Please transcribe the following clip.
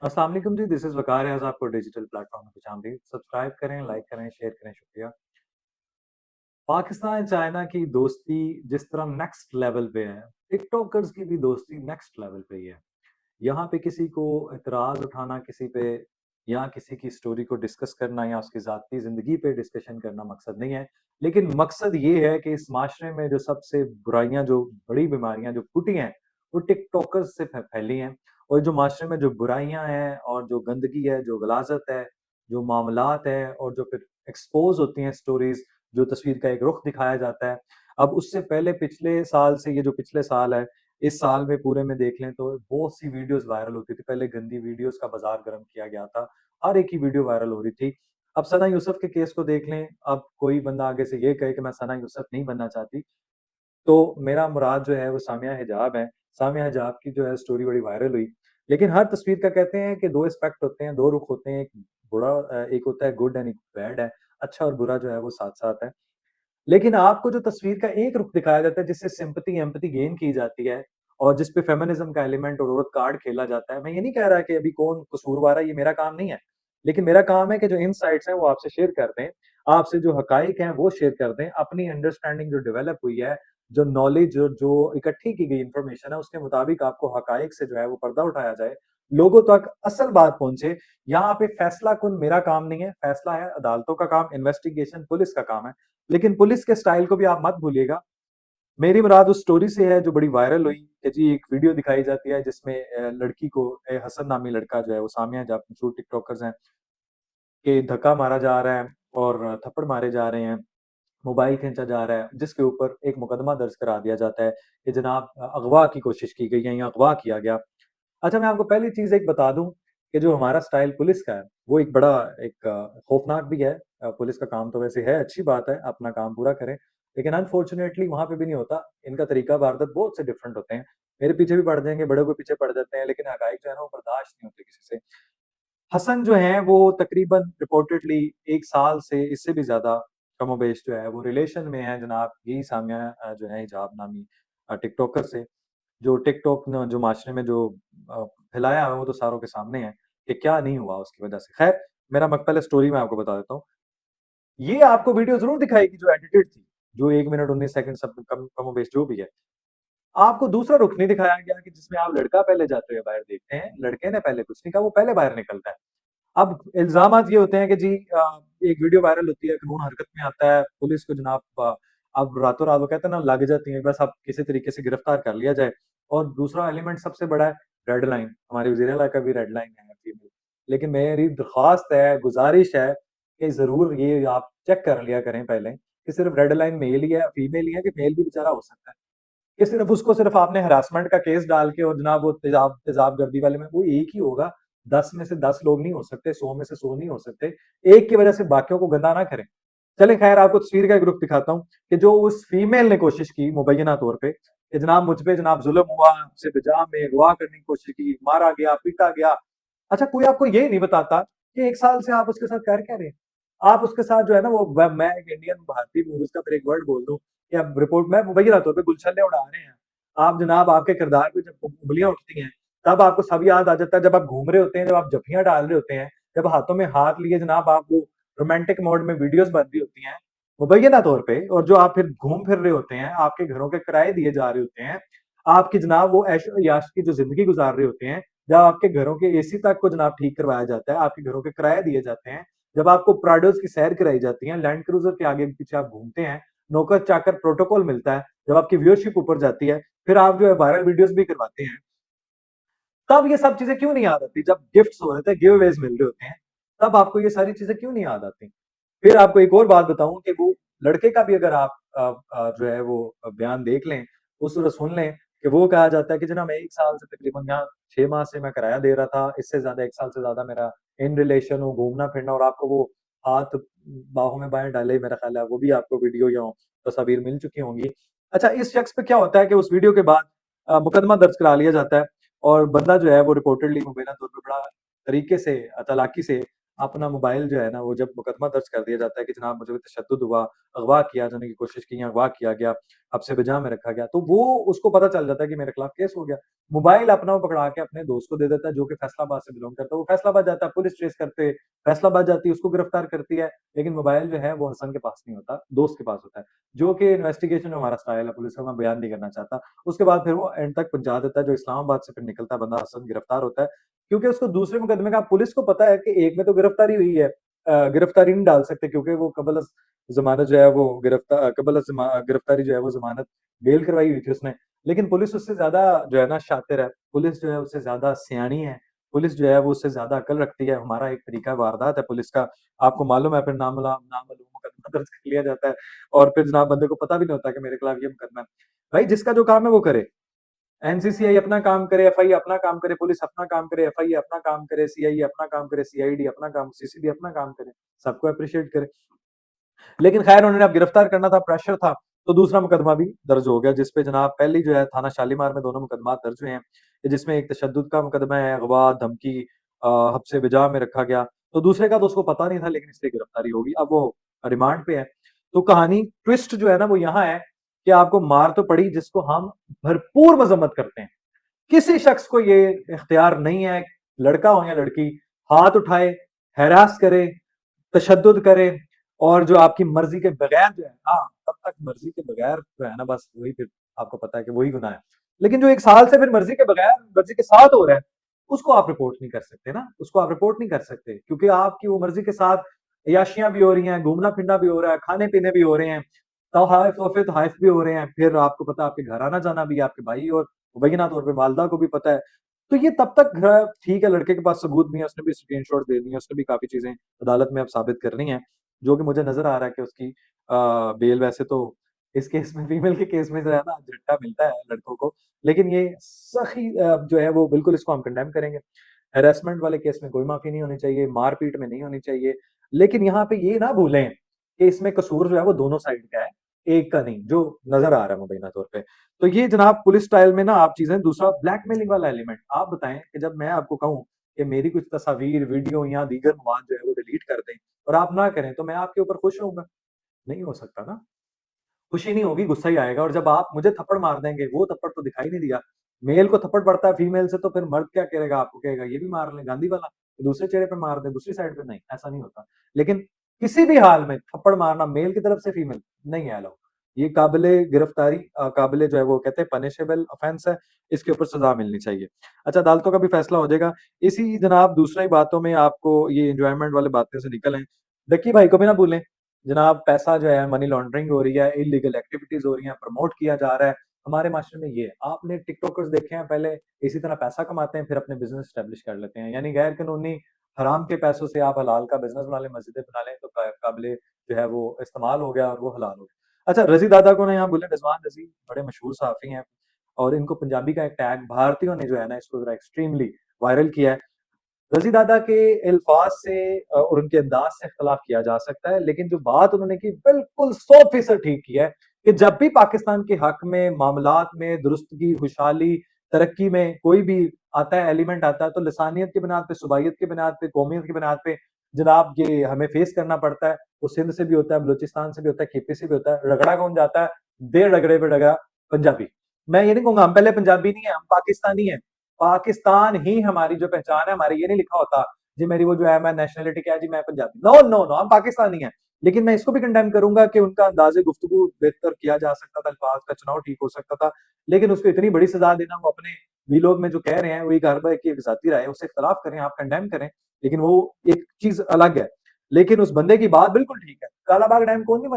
अस्सलाम वालेकुम जी, this is Waqar as आपको डिजिटल प्लेटफ़ॉर्म में खुशामदीद। सब्सक्राइब करें, लाइक करें, शेयर करें, शुक्रिया। पाकिस्तान चाइना की दोस्ती जिस तरह नेक्स्ट लेवल पे है, टिकटॉकर्स की भी दोस्ती नेक्स्ट लेवल पे ही है। यहाँ पे किसी को एतराज़ उठाना किसी पे या किसी की स्टोरी को डिस्कस करना या उसकी ज़ाती ज़िंदगी पे डिस्कशन करना मकसद नहीं है। लेकिन मकसद ये है कि इस माशरे में जो सबसे बुराइयाँ, जो बड़ी बीमारियाँ जो फूटी हैं, वो टिकटॉकर्स से फैली हैं। और जो माशरे में जो बुराइयाँ हैं और जो गंदगी है, जो गलाज़त है, जो मामलात हैं और जो फिर एक्सपोज़ होती हैं स्टोरीज़, जो तस्वीर का एक रुख दिखाया जाता है। अब उससे पहले पिछले साल से ये जो पिछले साल है, इस साल में पूरे में देख लें तो बहुत सी वीडियोज़ वायरल होती थी। पहले गंदी वीडियोज़ का बाज़ार गर्म किया गया था। हर एक की वीडियो वायरल हो रही थी। अब सना यूसुफ के केस को देख लें, अब कोई बंदा आगे से ये कहे कि मैं सना यूसुफ नहीं बनना चाहती, तो मेरा मुराद जो है वो सामिया हिजाब है। सामिया हिजाब की जो है स्टोरी बड़ी वायरल हुई। लेकिन हर तस्वीर का कहते हैं कि 2 एस्पेक्ट होते हैं, 2 रुख होते हैं। एक होता है गुड एंड एक बैड है। अच्छा और बुरा जो है वो साथ-साथ है। लेकिन आपको जो तस्वीर का एक रुख दिखाया जाता है जिससे सिम्पैथी, एम्पैथी गेन की जाती है और जिस पे फेमिनिज़्म का एलिमेंट और औरत कार्ड खेला जाता है, मैं ये नहीं कह रहा कि अभी कौन कसूरवार है, ये मेरा काम नहीं है। लेकिन मेरा काम है कि जो इनसाइट्स हैं वो आपसे शेयर कर दें, आपसे जो हकाइक हैं वो शेयर कर दें, अपनी अंडरस्टैंडिंग जो डेवलप हुई है, जो नॉलेज जो जो इकट्ठी की गई इन्फॉर्मेशन है उसके मुताबिक आपको हकाइक से जो है वो पर्दा उठाया जाए, लोगों तक असल बात पहुँचे। यहाँ पे फैसला कुन मेरा काम नहीं है, फैसला है अदालतों का काम, इन्वेस्टिगेशन पुलिस का काम है। लेकिन पुलिस के स्टाइल को भी आप मत भूलिएगा। मेरी मुराद उस स्टोरी से है जो बड़ी वायरल हुई कि जी एक वीडियो दिखाई जाती है जिसमें लड़की को हसन नामी लड़का जो है वो सामिया जहाँ मशहूर टिकटॉकर्स हैं कि धक्का मारा जा रहा है और थप्पड़ मारे जा रहे हैं, मोबाइल खींचा जा रहा है, जिसके ऊपर एक मुकदमा दर्ज करा दिया जाता है कि जनाब अगवा की कोशिश की गई है या अगवा किया गया। अच्छा, मैं आपको पहली चीज़ एक बता दूँ कि जो हमारा स्टाइल पुलिस का है, वो एक बड़ा एक खौफ़नाक भी है। पुलिस का काम तो वैसे है, अच्छी बात है, अपना काम पूरा करें। लेकिन अनफॉर्च्यूनेटली वहाँ पे भी नहीं होता। इनका तरीका वारदात बहुत से डिफरेंट होते हैं। मेरे पीछे भी पड़ जाएँगे, बड़ों के पीछे पड़ जाते हैं, लेकिन हक़ाइक़ जो है ना, वो बर्दाश्त नहीं होते किसी से। हसन जो हैं, वो तकरीबन रिपोर्टेडली 1 साल से इससे भी ज़्यादा कमोबेश जो है, वो रिलेशन में हैं जनाब यही सामिया जो है हिजाब नामी टिकटॉकर से। जो टिकटॉक न जो माशरे में जो फैलाया है वो तो सारों के सामने है कि क्या नहीं हुआ उसकी वजह से। ख़ैर मेरा पहले स्टोरी मैं आपको बता देता हूँ। ये आपको वीडियो ज़रूर दिखाएगी जो एडिटेड थी, जो 1 मिनट 19 सेकंड सब कमोबेश जो भी है। आपको दूसरा रुख नहीं दिखाया गया कि जिसमें आप लड़का पहले जाते हुए बाहर देखते हैं, लड़के ने पहले कुछ नहीं कहा, वो पहले बाहर निकलता है। अब इल्ज़ामात ये होते हैं कि जी एक वीडियो वायरल होती है, कानून हरकत में आता है, पुलिस को जनाब अब रातों-रात वो कहते हैं ना लग जाती है, बस अब किसी तरीके से गिरफ्तार कर लिया जाए। और दूसरा एलिमेंट सबसे बड़ा है रेड लाइन, हमारे वज़ीर आला का भी रेड लाइन है फीमेल। लेकिन मेरी दरख्वास्त है, गुज़ारिश है कि ज़रूर ये आप चेक कर लिया करें पहले कि सिर्फ़ रेड लाइन मेल ही है, फीमेल ही है कि मेल भी बेचारा हो सकता है। कि सिर्फ़ आपने हरासमेंट का केस डाल के और जनाब वो तेज़ाब-गर्दी वाले में वो एक ही होगा। 10 में से 10 लोग नहीं हो सकते, 100 में से 100 नहीं हो सकते। एक की वजह से बाकियों को गंदा ना करें। चलें ख़ैर आपको तस्वीर का एक रुख दिखाता हूँ कि जो उस फीमेल ने कोशिश की मुबैय्यना तौर पे कि जनाब मुझ पे जनाब ज़ुल्म हुआ, मुझसे बिजा में अगवा करने की कोशिश की, मारा गया, पीटा गया। अच्छा कोई आपको ये नहीं बताता कि 1 साल से आप उसके साथ कर क्या रहे हैं? आप उसके साथ जो है ना वो मैं एक इंडियन भारतीय हूँ, उसका फिर एक वर्ड बोल दूँ कि अब रिपोर्ट में मुबैय्यना तौर पे गुलछल्ले उड़ा रहे हैं। आप जनाब आपके किरदार पे जब उँगलियाँ उठती हैं, तब आपको सब याद आ जाता है जब आप घूम रहे होते हैं, जब आप जँफियाँ डाल रहे होते हैं, जब हाथों में हाथ लिए जनाब आप वो रोमांटिक मोड में वीडियोज़ बन रही होती हैं, मुबैय्यना तौर पे और जो आप फिर घूम फिर रहे होते हैं, आपके घरों के किराए दिए जा रहे होते हैं, आपकी जनाब वो ऐशो-याश की जो ज़िंदगी गुज़ार रहे होते हैं, जब आपके घरों के एसी तक को जनाब ठीक करवाया जाता है, आपके घरों के किराए दिए जाते हैं, जब आपको प्राडोज़ की सैर कराई जाती है, लैंड क्रूज़र के आगे-पीछे आप घूमते हैं, नौकर-चाकर प्रोटोकॉल मिलता है, जब आपकी व्यूअरशिप ऊपर जाती है, फिर आप जो है वायरल वीडियोज़ भी करवाते हैं। तब ये सब चीज़ें क्यों नहीं याद आती? जब गिफ्ट्स हो रहे थे, गिव अवेज़ मिल रहे होते हैं, तब आपको ये सारी चीज़ें क्यों नहीं याद आती? फिर आपको एक और बात बताऊँ कि वो लड़के का भी अगर आप जो है वो बयान देख लें, उस सूरत सुन लें कि वो कहा जाता है कि जनाब मैं 1 साल से तकरीबन यहाँ 6 माह से मैं किराया दे रहा था, इससे ज़्यादा 1 साल से ज़्यादा मेरा इन रिलेशन हूँ, घूमना-फिरना और आपको वो हाथ बाहों में बाएँ डाले मेरा ख़्याल है वो भी आपको वीडियो या तस्वीर मिल चुकी होंगी। अच्छा इस शख्स पे क्या होता है कि उस वीडियो के बाद मुकदमा दर्ज करा लिया जाता है और बंदा जो है वो रिपोर्टेडली मुबैना तौर पे बड़ा तरीके से चालाकी से अपना मोबाइल जो है ना वो जब मुकदमा दर्ज कर दिया जाता है कि जनाब मुझे तशद्दुद हुआ, अगवा किया जाने की कोशिश की या अगवा किया गया। हब्से बिजा में रखा गया, तो वो उसको पता चल जाता है कि मेरे खिलाफ केस हो गया। मोबाइल अपना वो पकड़ा के अपने दोस्त को दे देता है जो कि फैसलाबाद से बिलोंग करता है, वो फैसलाबाद जाता है, पुलिस ट्रेस करते, फैसलाबाद जाती है, उसको गिरफ्तार करती है, लेकिन मोबाइल जो है वो हसन के पास नहीं होता, दोस्त के पास होता है, जो कि इन्वेस्टिगेशन हमारा स्टाइल है, पुलिस का मैं बयान नहीं करना चाहता। उसके बाद फिर वो एंड तक पहुंचा देता है, जो इस्लामाबाद से फिर निकलता है बंदा, हसन गिरफ्तार होता है, क्योंकि उसको दूसरे मुकदमे का पुलिस को पता है कि एक में तो गिरफ्तारी हुई है, गिरफ्तारी नहीं डाल सकते क्योंकि वो कबल जमानत जो है वो गिरफ्तारी जो है वो जमानत बेल करवाई हुई थी उसने। लेकिन पुलिस उससे ज्यादा जो है ना शातिर है, पुलिस जो है उससे ज्यादा सियानी है, पुलिस जो है वो उससे ज्यादा अकल रखती है। हमारा एक तरीका वारदात है पुलिस का, आपको मालूम है, फिर नामालूम मुकदमा दर्ज कर लिया जाता है और फिर जनाब बंदे को पता भी नहीं होता कि मेरे खिलाफ ये मुकदमा है। भाई जिसका जो काम है वो करे, एनसीसीआई अपना काम करे, एफआई अपना काम करे, पुलिस अपना काम करे, एफआई अपना काम करे, सीआई अपना काम करे, सीआईडी अपना काम, सीसीडी अपना काम करे, सबको अप्रिशिएट करे। लेकिन खैर उन्होंने अब गिरफ्तार करना था, प्रेशर था, तो दूसरा मुकदमा भी दर्ज हो गया, जिसपे जनाब पहली जो है थाना शालीमार में दोनों मुकदमा दर्ज हुए हैं, जिसमें एक तशद्दुद का मुकदमा है, अगवा, धमकी, हब्से बिजा में रखा गया, तो दूसरे का तो उसको पता नहीं था, लेकिन इसलिए गिरफ्तारी होगी, अब वो रिमांड पे है। तो कहानी ट्विस्ट जो है ना वो यहाँ है कि आपको मार तो पड़ी, जिसको हम भरपूर मजम्मत करते हैं, किसी शख्स को ये इख्तियार नहीं है, लड़का हो या लड़की, हाथ उठाए, हैरास करे, तशद्दुद करे, और जो आपकी मर्जी के बगैर जो है, हाँ तब तक मर्जी के बगैर जो है ना, बस वही फिर आपको पता है कि वही गुनाह है। लेकिन जो एक साल से फिर मर्जी के बगैर मर्जी के साथ हो रहा है, उसको आप रिपोर्ट नहीं कर सकते ना, उसको आप रिपोर्ट नहीं कर सकते, क्योंकि आपकी वो मर्जी के साथ याशियां भी हो रही हैं, घूमना फिरना भी हो रहा है, खाने पीने भी हो रहे हैं, तोहफे तोहफे तोहफ भी हो रहे हैं, फिर आपको पता है आपके घर आना जाना भी है, आपके भाई और मुबैना तौर पे वालदा को भी पता है। तो ये तब तक ठीक है, लड़के के पास सबूत भी है, उसने भी स्क्रीनशॉट दे दिए, उसने भी काफी चीजें अदालत में अब साबित करनी है, जो कि मुझे नजर आ रहा है कि उसकी बेल वैसे तो इस केस में, फीमेल के केस में जो है ना झटका मिलता है लड़कों को, लेकिन ये सही जो है वो बिल्कुल इसको हम कंडेम करेंगे। हैरेसमेंट वाले केस में कोई माफी नहीं होनी चाहिए, मारपीट में नहीं होनी चाहिए, लेकिन यहाँ पे ये ना भूलें कि इसमें कसूर जो है वो दोनों साइड का है, एक का नहीं, जो नजर आ रहा है मुबैना तौर पे। तो ये जनाब पुलिस स्टाइल में ना आप चीजें, दूसरा ब्लैकमेलिंग वाला एलिमेंट, आप बताएं कि जब मैं आपको कहूं कि मेरी कुछ तस्वीर, वीडियो या दीगर मवाद जो है वो डिलीट कर दें और आप ना करें, तो मैं आपके ऊपर खुश रहूंगा? नहीं हो सकता ना, खुशी नहीं होगी, गुस्सा ही आएगा। और जब आप मुझे थप्पड़ मार देंगे, वो थप्पड़ तो दिखाई नहीं दिया, मेल को थप्पड़ पड़ता है फीमेल से, तो फिर मर्द क्या करेगा, आपको कहेगा ये भी मार ले गांधी वाला, दूसरे चेहरे पे मार दे, दूसरी साइड पे, नहीं ऐसा नहीं होता। लेकिन किसी भी हाल में थप्पड़ मारना मेल की तरफ से फीमेल नहीं है अलाउ, ये काबिले गिरफ्तारी, काबिले जो है वो कहते हैं पनिशेबल ऑफेंस है, इसके ऊपर सजा मिलनी चाहिए। अच्छा, अदालतों का भी फैसला हो जाएगा। इसी जनाब दूसरी बातों में आपको ये एंजॉयमेंट वाले बातें से निकल आए, दक्की भाई को भी ना भूलें जनाब, पैसा जो है मनी लॉन्ड्रिंग हो रही है, इलीगल एक्टिविटीज हो रही हैं, प्रमोट किया जा रहा है हमारे माशरे में। ये आपने टिकटॉकर्स देखे हैं, पहले इसी तरह पैसा कमाते हैं, फिर अपने बिजनेस स्टैब्लिश कर लेते हैं, यानी गैर कानूनी हराम के पैसों से आप हलाल का बिजनेस बना लें, मस्जिदें बना लें, तो काबिले जो है वो इस्तेमाल हो गया और वो हलाल हो गया। अच्छा, रजी दादा को ना यहाँ बोले, रिजवान रजी बड़े मशहूर सहाफी हैं, और इनको पंजाबी का एक टैग भारतीयों ने जो है ना इसको जरा एक्सट्रीमली वायरल किया है। रज़ी दादा के अल्फाज से और उनके अंदाज से इख्तिलाफ किया जा सकता है, लेकिन जो बात उन्होंने की बिल्कुल 100% ठीक की है कि जब भी पाकिस्तान के हक में, मामलात में, दुरुस्तगी, खुशहाली, तरक्की में कोई भी आता है, एलिमेंट आता है, तो लिसानियत की बुनियाद पे, सुबाइयत की बुनियाद पे, कौमियत की बुनियाद पे जनाब ये हमें फेस करना पड़ता है। वो सिंध से भी होता है, बलूचिस्तान से भी होता है, केपी से भी होता है। रगड़ा कौन जाता है? दे रगड़े पे डगा पंजाबी। मैं ये नहीं कहूंगा हम पहले पंजाबी नहीं है, हम पाकिस्तानी हैं। पाकिस्तान ही हमारी जो पहचान है, हमारे ये नहीं लिखा होता जी मेरी वो जो है मैं नेशनलिटी क्या है जी मैं पंजाबी, नो नो नो, हम पाकिस्तानी हैं। लेकिन मैं इसको भी कंडेम करूंगा कि उनका अंदाजे गुफ्तगू बेहतर किया जा सकता था, अल्फाज का चुनाव ठीक हो सकता था, लेकिन उसको इतनी बड़ी सजा देना, वो अपने भी लोग में जो कह रहे हैं वही घर की एक जाती राय है, उससे इख्तलाफ करें, आप कंडेम करें, लेकिन वो एक चीज अलग है। लेकिन उस बंदे की बात बिल्कुल ठीक है, काला बाग डैम कौन नहीं